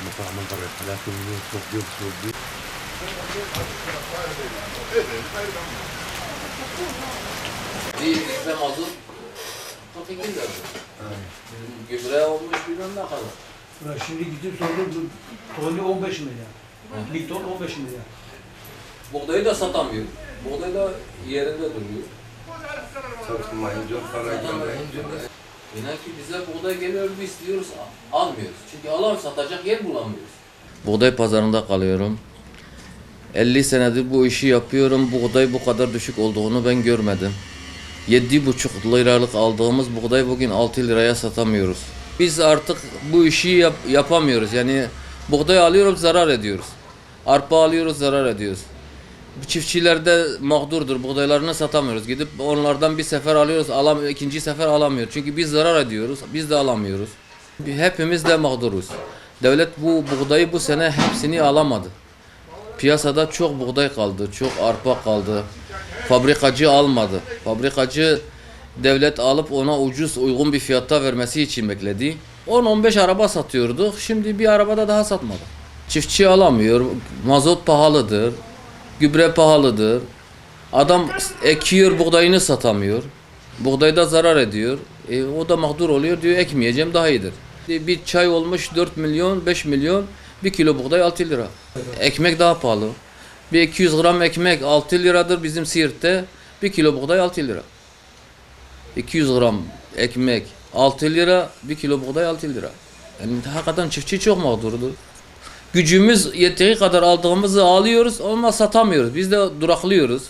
مطعم طريق لكن موجود سعودي. Bir litre mazot 42 lira. Gübre olmuş bilmem ne kadar. Ulan şimdi gidip sordum, tonu 15 milyar. Bir ton 15 milyar. Buğdayı da satamıyor. Buğday da yerinde duruyor. Satılmayınca para gönderince. İnan ki bize buğday geliyor, biz istiyoruz, almıyoruz. Çünkü satacak yer bulamıyoruz. Buğday pazarında kalıyorum. 50 senedir bu işi yapıyorum. Buğday bu kadar düşük olduğunu ben görmedim. 7,5 liralık aldığımız buğday bugün 6 liraya satamıyoruz. Biz artık bu işi yapamıyoruz. Yani buğday alıyoruz, zarar ediyoruz. Arpa alıyoruz, zarar ediyoruz. Çiftçiler de mağdurdur. Buğdaylarını satamıyoruz. Gidip onlardan bir sefer alıyoruz, ikinci sefer alamıyor. Çünkü biz zarar ediyoruz, biz de alamıyoruz. Hepimiz de mağduruz. Devlet bu buğdayı bu sene hepsini alamadı. Piyasada çok buğday kaldı, çok arpa kaldı. Fabrikacı almadı. Fabrikacı devlet alıp ona ucuz, uygun bir fiyatta vermesi için bekledi. 10-15 araba satıyorduk. Şimdi bir arabada daha satmadı. Çiftçi alamıyor. Mazot pahalıdır. Gübre pahalıdır. Adam ekiyor, buğdayını satamıyor. Buğdayda zarar ediyor. O da mağdur oluyor, diyor ekmeyeceğim, daha iyidir. Bir çay olmuş 4 milyon, 5 milyon, 1 kilo buğday 6 lira. Ekmek daha pahalı. Bir 200 gram ekmek 6 liradır bizim Siirt'te. 1 kilo buğday 6 lira. 200 gram ekmek 6 lira, 1 kilo buğday 6 lira. Yani hakikaten çiftçi çok mağdurdur. Gücümüz yettiği kadar aldığımızı alıyoruz ama satamıyoruz. Biz de duraklıyoruz.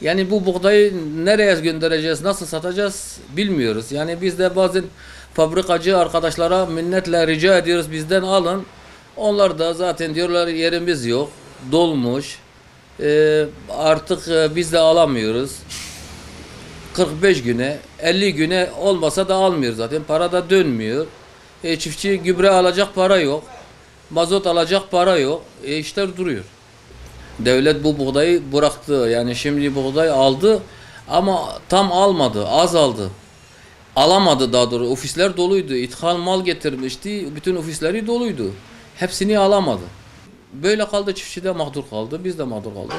Yani bu buğdayı nereye göndereceğiz, nasıl satacağız bilmiyoruz. Yani biz de bazen fabrikacı arkadaşlara minnetle rica ediyoruz, bizden alın. Onlar da zaten diyorlar yerimiz yok, dolmuş. Artık biz de alamıyoruz. 45 güne, 50 güne olmasa da almıyoruz zaten. Para da dönmüyor. Çiftçi gübre alacak para yok. Mazot alacak para yok. İşler duruyor. Devlet bu buğdayı bıraktı. Yani şimdi buğday aldı ama tam almadı. Az aldı. Alamadı daha doğrusu. Ofisler doluydu. İthal mal getirmişti. Bütün ofisleri doluydu. Hepsini alamadı. Böyle kaldı. Çiftçi de mağdur kaldı. Biz de mağdur kaldık.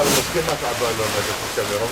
المشكلة تعبان لما جبت الكاميرا